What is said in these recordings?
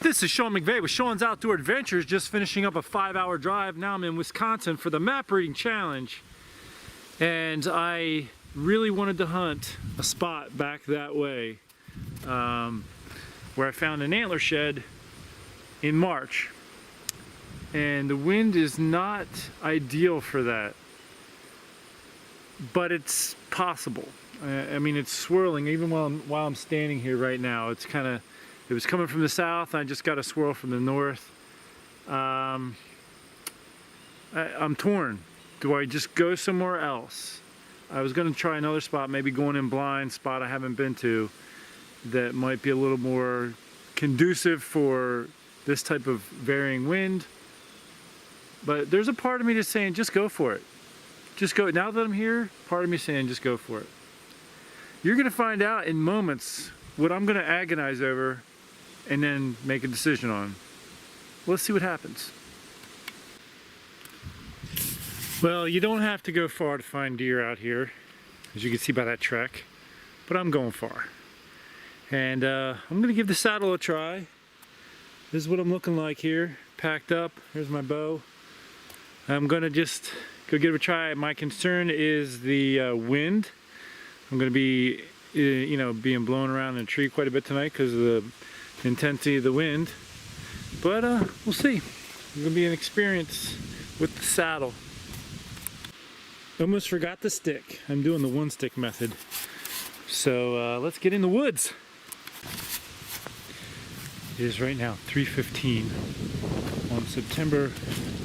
This is Sean McVay with Sean's Outdoor Adventures, just finishing up a 5-hour drive. Now I'm in Wisconsin for the Map Reading Challenge. And I really wanted to hunt a spot back that way where I found an antler shed in March. And the wind is not ideal for that, but it's possible. I mean, it's swirling even while I'm standing here right now. It was coming from the south. I just got a swirl from the north. I'm torn. Do I just go somewhere else? I was going to try another spot, maybe going in blind spot I haven't been to that might be a little more conducive for this type of varying wind. But there's a part of me just saying, just go for it. Just go. Now that I'm here, part of me saying, just go for it. You're going to find out in moments what I'm going to agonize over and then make a decision on. Let's see what happens. Well, you don't have to go far to find deer out here, as you can see by that trek, but I'm going far. And I'm going to give the saddle a try. This is what I'm looking like here, packed up. Here's my bow. I'm going to just go give it a try. My concern is the wind. I'm going to be, being blown around in a tree quite a bit tonight because of the intensity of the wind. But we'll see. It's going to be an experience with the saddle. Almost forgot the stick. I'm doing the one stick method. So let's get in the woods. It is right now 3:15 on September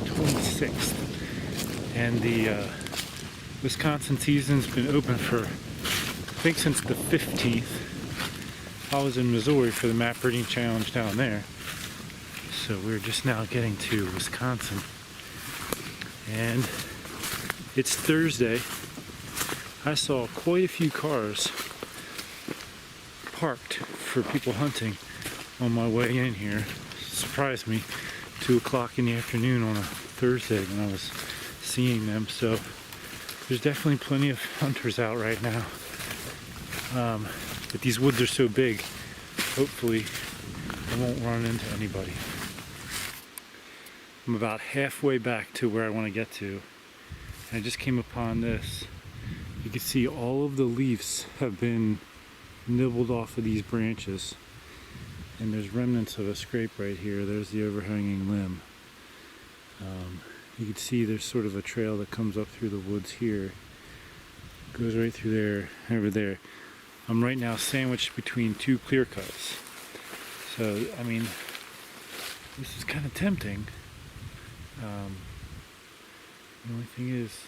26th. And the Wisconsin season's been open for, I think, since the 15th. I was in Missouri for the Map Reading Challenge down there. So we're just now getting to Wisconsin. And it's Thursday. I saw quite a few cars parked for people hunting on my way in here. Surprised me, 2 o'clock in the afternoon on a Thursday when I was seeing them. So there's definitely plenty of hunters out right now. But these woods are so big, hopefully I won't run into anybody. I'm about halfway back to where I want to get to. And I just came upon this. You can see all of the leaves have been nibbled off of these branches. And there's remnants of a scrape right here. There's the overhanging limb. You can see there's sort of a trail that comes up through the woods here. Goes right through there, over there. I'm right now sandwiched between two clear cuts. So, I mean, this is kind of tempting. The only thing is,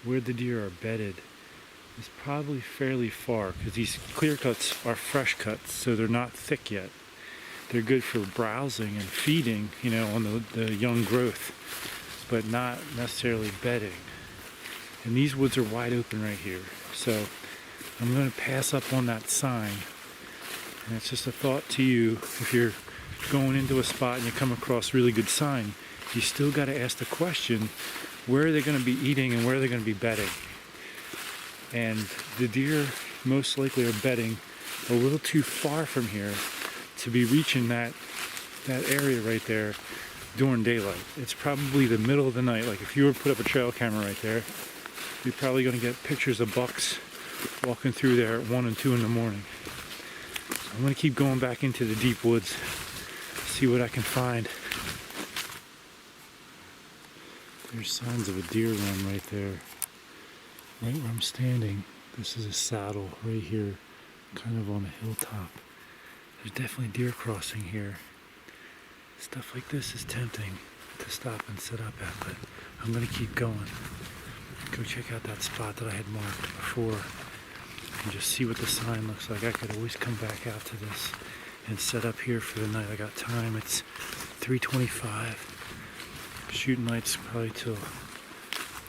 where the deer are bedded is probably fairly far, because these clear cuts are fresh cuts, so they're not thick yet. They're good for browsing and feeding, on the young growth, but not necessarily bedding. And these woods are wide open right here. So I'm going to pass up on that sign. And it's just a thought to you, if you're going into a spot and you come across really good sign, you still got to ask the question, where are they going to be eating and where are they going to be bedding? And the deer most likely are bedding a little too far from here to be reaching that area right there during daylight. It's probably the middle of the night. Like if you were to put up a trail camera right there, you're probably going to get pictures of bucks walking through there at 1 and 2 in the morning. So I'm going to keep going back into the deep woods, see what I can find. There's signs of a deer run right there. Right where I'm standing, this is a saddle right here, kind of on a hilltop. There's definitely deer crossing here. Stuff like this is tempting to stop and sit up at, but I'm going to keep going. Go check out that spot that I had marked before and just see what the sign looks like. I could always come back out to this and set up here for the night. I got time. It's 3:25. Shooting light's probably till,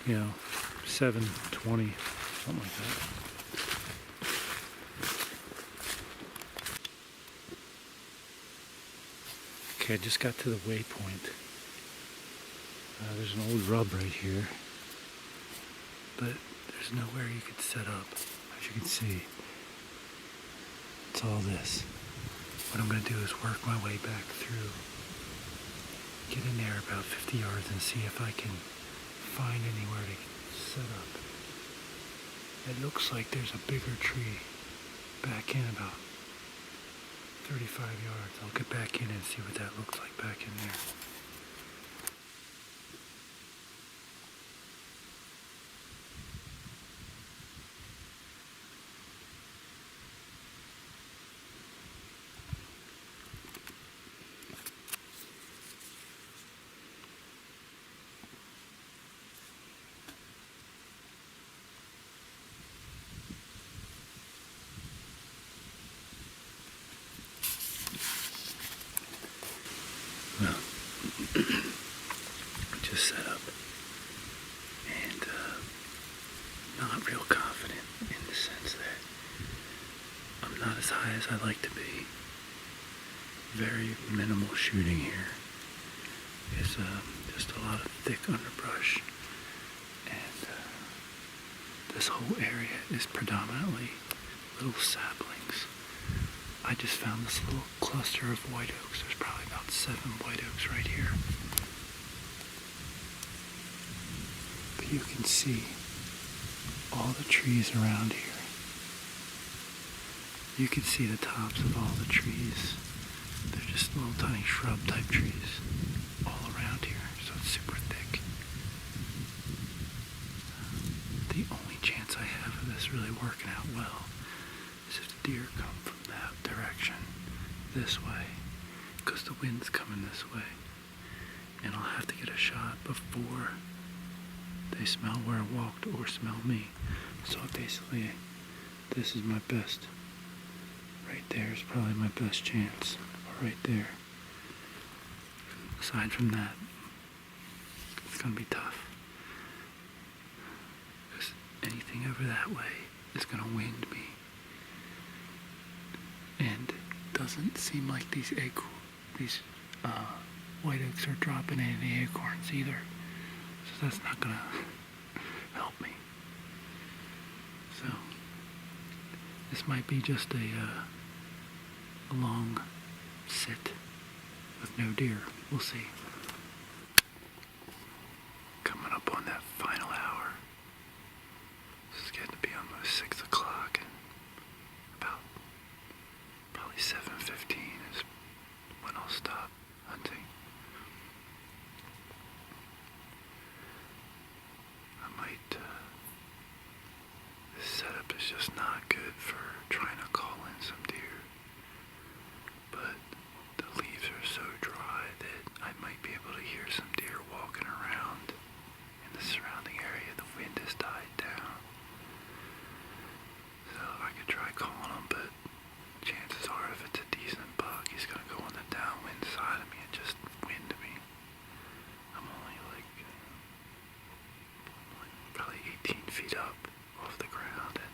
7:20, something like that. Okay, I just got to the waypoint. There's an old rub right here, but there's nowhere you could set up. As you can see, it's all this. What I'm going to do is work my way back through about 50 yards and see if I can find anywhere to set up. It looks like there's a bigger tree back in about 35 yards. I'll get back in and see what that looks like back in there. Well, just set up and not real confident in the sense that I'm not as high as I'd like to be. Very minimal shooting here. It's just a lot of thick underbrush, and this whole area is predominantly little saplings. I just found this little cluster of white oaks. There's probably about 7 white oaks right here. But you can see all the trees around here. You can see the tops of all the trees. They're just little tiny shrub type trees all around here, so it's super thick. The only chance I have of this really working out well is if the deer come from that direction this way, because the wind's coming this way, and I'll have to get a shot before they smell where I walked or smell me. So basically, this is my best. Right there is probably my best chance. Or right there. Aside from that, it's gonna be tough, because anything over that way is gonna wind me. And it doesn't seem like these white oaks are dropping any acorns either. So that's not gonna help me. So this might be just a long sit with no deer. We'll see. Coming up on that final hour. This is getting to be almost 6 o'clock, and about probably 7:15 is when I'll stop hunting. This setup is just not good for trying to call in some deer, but the leaves are so dry that I might be able to hear some deer walking around in the surrounding area. The wind has died down, so I could try calling him, but chances are if it's a decent buck, he's going to go on the downwind side of me and just wind me. I'm only like probably 18 feet up off the ground, and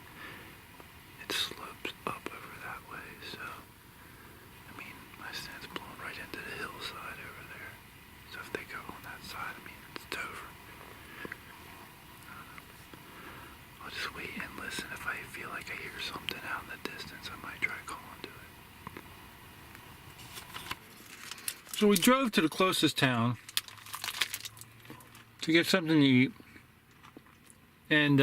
it slopes up over that way, so I mean my stand's blown right into the hillside over there, so if they go on that side of me, it's over. I'll just wait and listen. If I feel like I hear something out in the distance, I might try calling to it. So we drove to the closest town to get something to eat, and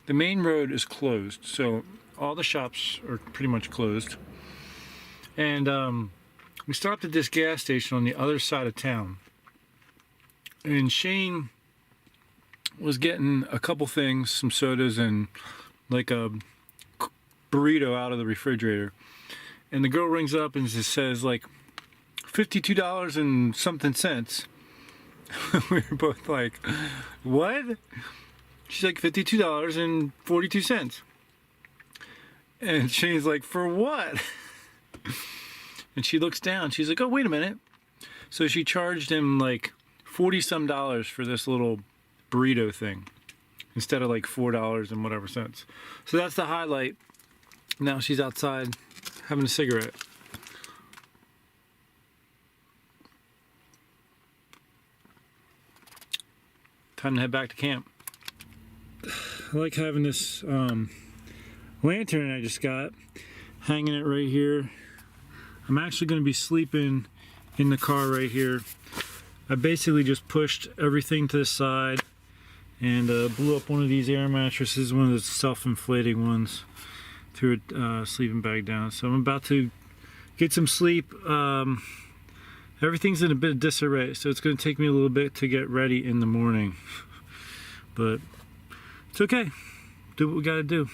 the main road is closed, so all the shops are pretty much closed. And we stopped at this gas station on the other side of town, and Shane was getting a couple things, some sodas and like a burrito out of the refrigerator, and the girl rings up and just says like $52 and something cents. We were both like, what? She's like, $52.42. And Shane's like, for what? And she looks down. She's like, oh, wait a minute. So she charged him like $40 some for this little burrito thing, instead of like $4 and whatever cents. So that's the highlight. Now she's outside having a cigarette. Time to head back to camp. I like having this lantern I just got, hanging it right here. I'm actually going to be sleeping in the car right here, I basically just pushed everything to the side and blew up one of these air mattresses, one of the self-inflating ones, threw a sleeping bag down. So I'm about to get some sleep. Everything's in a bit of disarray, so it's going to take me a little bit to get ready in the morning. But it's okay. Do what we got to do.